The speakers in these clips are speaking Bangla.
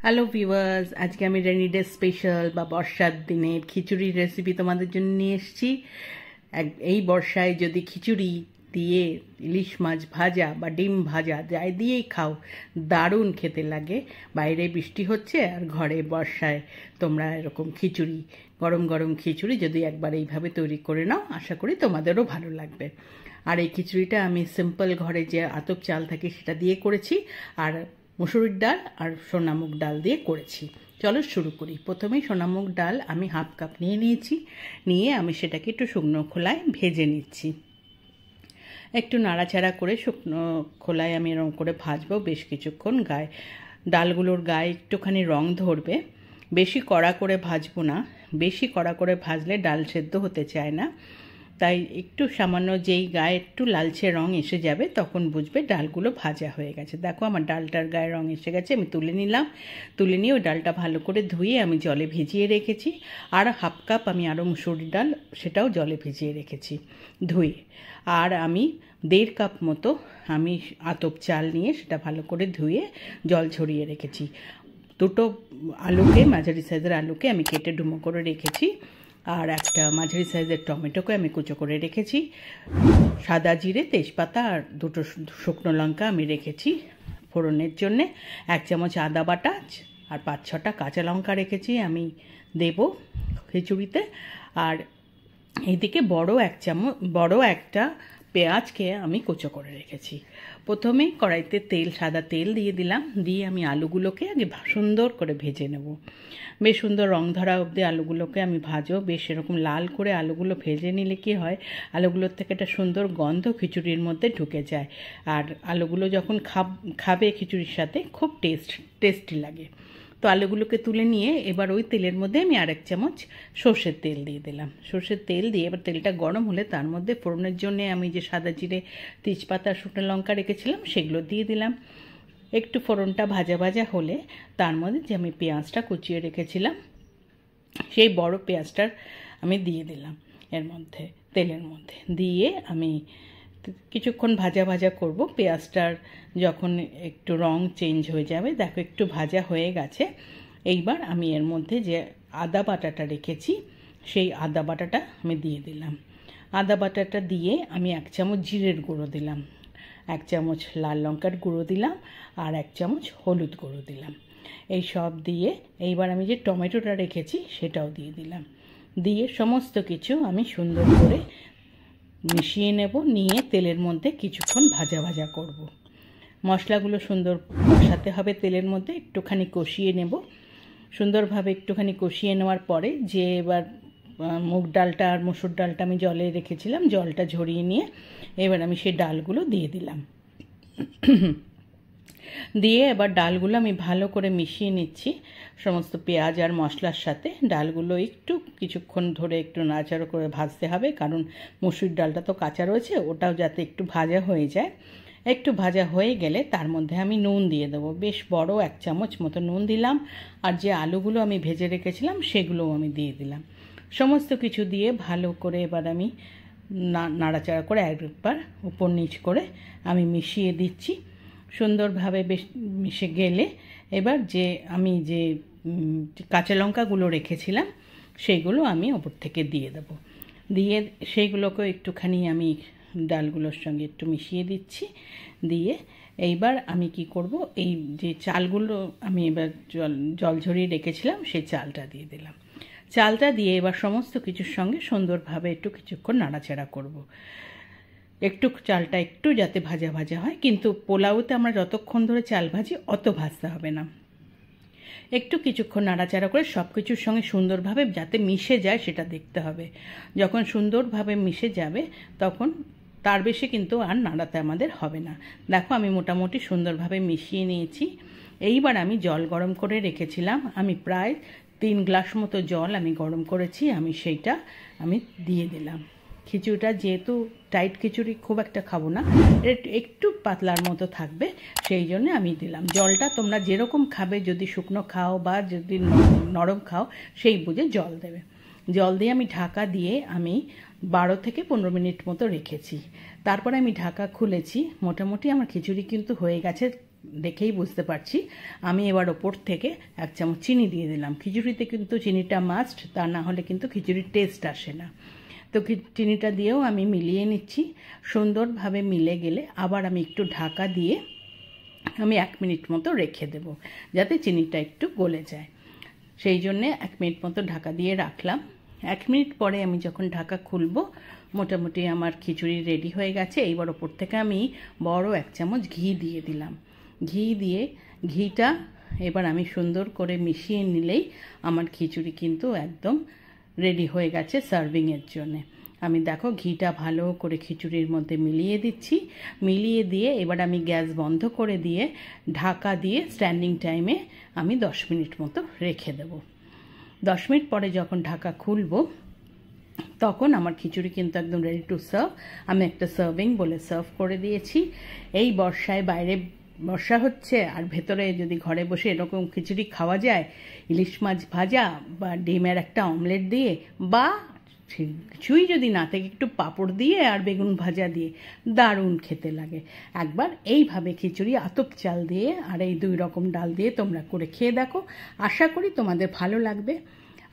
হ্যালো ভিউয়ার্স, আজকে আমি রেনি ডে স্পেশাল বা বর্ষার দিনের খিচুড়ির রেসিপি তোমাদের জন্য নিয়ে এসেছি। এই বর্ষায় যদি খিচুড়ি দিয়ে ইলিশ মাছ ভাজা বা ডিম ভাজা যাই দিয়েই খাও, দারুণ খেতে লাগে। বাইরে বৃষ্টি হচ্ছে আর ঘরে বর্ষায় তোমরা এরকম খিচুড়ি, গরম গরম খিচুড়ি যদি একবার এইভাবে তৈরি করে নাও, আশা করি তোমাদেরও ভালো লাগবে। আর এই খিচুড়িটা আমি সিম্পল ঘরে যে আতপ চাল থাকে সেটা দিয়ে করেছি, আর মসুরির ডাল আর সোনামুগ ডাল দিয়ে করেছি। চলো শুরু করি। প্রথমেই সোনামুগ ডাল আমি হাফ কাপ নিয়েছি, নিয়ে আমি সেটাকে একটু শুকনো খোলায় ভেজে নিচ্ছি। একটু নাড়াচাড়া করে শুকনো খোলায় আমি এরকম করে ভাজবো বেশ কিছুক্ষণ। ডালগুলোর গায়ে একটুখানি রং ধরবে, বেশি কড়া করে ভাজবো না। বেশি কড়া করে ভাজলে ডাল সেদ্ধ হতে চায় না, তাই একটু সামান্য যেই গায়ে একটু লালচে রং এসে যাবে তখন বুঝবে ডালগুলো ভাজা হয়ে গেছে। দেখো আমার ডালটার গায়ে রং এসে গেছে, আমি তুলে নিলাম। তুলে নিয়ে ওই ডালটা ভালো করে ধুয়ে আমি জলে ভিজিয়ে রেখেছি। আর হাফ কাপ আমি আরও মুসুরির ডাল, সেটাও জলে ভিজিয়ে রেখেছি ধুয়ে। আর আমি 1.5 কাপ মতো আমি আতপ চাল নিয়ে সেটা ভালো করে ধুয়ে জল ছড়িয়ে রেখেছি। দুটো আলুকে, মাঝারি সাইজের আলুকে আমি কেটে ডুমো করে রেখেছি। আর একটা মাঝারি সাইজের টমেটোকে আমি কুচো করে রেখেছি। সাদা জিরে, তেজপাতা আর দুটো শুকনো লঙ্কা আমি রেখেছি ফোড়নের জন্যে। 1 চামচ আদা বাটা আর 5-6টা কাঁচা লঙ্কা রেখেছি আমি দেব খিচুড়িতে। আর এইদিকে বড় একটা পেঁয়াজকে আমি কুচো করে রেখেছি। প্রথমে কড়াইতে সাদা তেল দিয়ে দিলাম, দিয়ে আমি আলুগুলোকে আগে সুন্দর করে ভেজে নেব। বেশ সুন্দর রং ধরা অবধি আলুগুলোকে আমি ভাজবো। বেশ এরকম লাল করে আলুগুলো ভেজে নিলে কি হয়, আলুগুলোর থেকে একটা সুন্দর গন্ধ খিচুড়ির মধ্যে ঢুকে যায়। আর আলুগুলো যখন খাবে খিচুড়ির সাথে খুব টেস্টি লাগে। তো আলুগুলোকে তুলে নিয়ে এবার ওই তেলের মধ্যে আমি 1 চামচ সর্ষের তেল দিয়ে দিলাম। সর্ষের তেল দিয়ে এবার তেলটা গরম হলে তার মধ্যে ফোড়নের জন্য আমি যে সাদা জিরে, তেজপাতা, শুকনো লঙ্কা রেখেছিলাম সেগুলো দিয়ে দিলাম। একটু ফোড়নটা ভাজা ভাজা হলে তার মধ্যে যে আমি পেঁয়াজটা কুচিয়ে রেখেছিলাম সেই বড় পেঁয়াজটার আমি দিয়ে দিলাম এর মধ্যে, তেলের মধ্যে দিয়ে আমি কিছুক্ষণ ভাজা ভাজা করব। পেঁয়াজটার যখন একটু রং চেঞ্জ হয়ে যাবে, দেখো একটু ভাজা হয়ে গেছে। এইবার আমি এর মধ্যে যে আদা বাটাটা রেখেছি সেই আদা বাটাটা আমি দিয়ে দিলাম। আদা বাটাটা দিয়ে আমি 1 চামচ জিরের গুঁড়ো দিলাম, 1 চামচ লাল লঙ্কার গুঁড়ো দিলাম আর 1 চামচ হলুদ গুঁড়ো দিলাম। এই সব দিয়ে এইবার আমি যে টমেটোটা রেখেছি সেটাও দিয়ে দিলাম। দিয়ে সমস্ত কিছু আমি সুন্দর করে মিশিয়ে নেব, নিয়ে তেলের মধ্যে কিছুক্ষণ ভাজা ভাজা করব। মশলাগুলো সুন্দর কষাতে হবে তেলের মধ্যে, একটুখানি কষিয়ে নেব। সুন্দরভাবে একটুখানি কষিয়ে নেওয়ার পরে যে এবার মুগ ডালটা আর মসুর ডালটা আমি জলে রেখেছিলাম, জলটা ঝরিয়ে নিয়ে এবার আমি সেই ডালগুলো দিয়ে দিলাম। দিয়ে এবার ডালগুলো আমি ভালো করে মিশিয়ে নিচ্ছি সমস্ত পেঁয়াজ আর মশলার সাথে। ডালগুলো একটু কিছুক্ষণ ধরে একটু নাড়াচাড়া করে ভাজতে হবে, কারণ মসুর ডালটা তো কাঁচা রয়েছে, ওটাও যাতে একটু ভাজা হয়ে যায়। একটু ভাজা হয়ে গেলে তার মধ্যে আমি নুন দিয়ে দেবো। বেশ বড় 1 চামচ মতো নুন দিলাম। আর যে আলুগুলো আমি ভেজে রেখেছিলাম সেগুলোও আমি দিয়ে দিলাম। সমস্ত কিছু দিয়ে ভালো করে এবার আমি নাড়াচাড়া করে একবার উপর নিচ করে আমি মিশিয়ে দিচ্ছি। সুন্দরভাবে বেশ মিশে গেলে এবার আমি যে কাঁচা লঙ্কাগুলো রেখেছিলাম সেইগুলো আমি ওপর থেকে দিয়ে দেব। দিয়ে সেইগুলোকেও একটুখানি আমি ডালগুলোর সঙ্গে একটু মিশিয়ে দিচ্ছি। দিয়ে এইবার আমি কি করব, এই যে চালগুলো আমি এবার জল ঝরিয়ে রেখেছিলাম সেই চালটা দিয়ে দিলাম। চালটা দিয়ে এবার সমস্ত কিছুর সঙ্গে সুন্দরভাবে একটু কিছুক্ষণ নাড়াচাড়া করব। একটু চালটা একটু যাতে ভাজা ভাজা হয়, কিন্তু পোলাওতে আমরা যতক্ষণ ধরে চাল ভাজি অত ভাজতে হবে না। একটু কিছুক্ষণ নাড়াচাড়া করে সব কিছুর সঙ্গে সুন্দরভাবে যাতে মিশে যায় সেটা দেখতে হবে। যখন সুন্দরভাবে মিশে যাবে তখন তার বেশি কিন্তু আর নাড়াতে আমাদের হবে না। দেখো আমি মোটামুটি সুন্দরভাবে মিশিয়ে নিয়েছি। এইবার আমি জল গরম করে রেখেছিলাম, আমি প্রায় 3 গ্লাস মতো জল আমি গরম করেছি, আমি সেইটা আমি দিয়ে দিলাম। খিচুড়িটা যেহেতু টাইট খিচুড়ি খুব একটা খাবো না, একটু পাতলার মতো থাকবে, সেই জন্য আমি দিলাম। জলটা তোমরা যেরকম খাবে, যদি শুকনো খাও বা যদি নরম খাও সেই বুঝে জল দেবে। জল দিয়ে আমি ঢাকা দিয়ে আমি 12 থেকে 15 মিনিট মতো রেখেছি। তারপরে আমি ঢাকা খুলেছি। মোটামুটি আমার খিচুড়ি কিন্তু হয়ে গেছে, দেখেই বুঝতে পারছি। আমি এবার ওপর থেকে 1 চামচ চিনি দিয়ে দিলাম। খিচুড়িতে কিন্তু চিনিটা মাস্ট, তা না হলে কিন্তু খিচুড়ির টেস্ট আসে না। তো চিনিটা দিয়েও আমি মিলিয়ে নিচ্ছি। সুন্দরভাবে মিলে গেলে আবার আমি একটু ঢাকা দিয়ে আমি 1 মিনিট মতো রেখে দেব, যাতে চিনিটা একটু গলে যায়। সেই জন্যে 1 মিনিট মতো ঢাকা দিয়ে রাখলাম। 1 মিনিট পরে আমি যখন ঢাকা খুলব, মোটামুটি আমার খিচুড়ি রেডি হয়ে গেছে। এইবার ওপর থেকে আমি বড় 1 চামচ ঘি দিয়ে দিলাম। ঘিটা এবার আমি সুন্দর করে মিশিয়ে নিলেই আমার খিচুড়ি কিন্তু একদম রেডি হয়ে গেছে সার্ভিংয়ের জন্যে। আমি দেখো ঘিটা ভালো করে খিচুড়ির মধ্যে মিলিয়ে দিচ্ছি। মিলিয়ে দিয়ে এবার আমি গ্যাস বন্ধ করে দিয়ে ঢাকা দিয়ে স্ট্যান্ডিং টাইমে আমি 10 মিনিট মতো রেখে দেব। 10 মিনিট পরে যখন ঢাকা খুলব, তখন আমার খিচুড়ি কিন্তু একদম রেডি টু সার্ভ। আমি একটা সার্ভিং বলে সার্ভ করে দিয়েছি। এই বর্ষায় বাইরে বর্ষা হচ্ছে আর ভেতরে যদি ঘরে বসে এরকম খিচুড়ি খাওয়া যায়, ইলিশ মাছ ভাজা বা ডিমের একটা অমলেট দিয়ে, বা কিছুই যদি না থাকে একটু পাঁপড় দিয়ে আর বেগুন ভাজা দিয়ে, দারুণ খেতে লাগে। একবার এইভাবে খিচুড়ি আতপ চাল দিয়ে আর এই 2 রকম ডাল দিয়ে তোমরা করে খেয়ে দেখো। আশা করি তোমাদের ভালো লাগবে।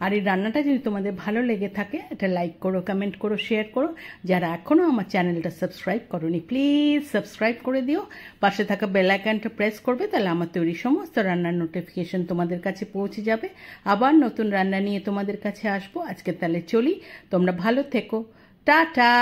আর এই রান্নাটা যদি তোমাদের ভালো লেগে থাকে, এটা লাইক করো, কমেন্ট করো, শেয়ার করো। যারা এখনও আমার চ্যানেলটা সাবস্ক্রাইব করোনি, প্লিজ সাবস্ক্রাইব করে দিও। পাশে থাকা বেল আইকনটা প্রেস করবে, তাহলে আমার তৈরি সমস্ত রান্নার নোটিফিকেশন তোমাদের কাছে পৌঁছে যাবে। আবার নতুন রান্না নিয়ে তোমাদের কাছে আসবো। আজকে তাহলে চলি, তোমরা ভালো থেকো, টাটা।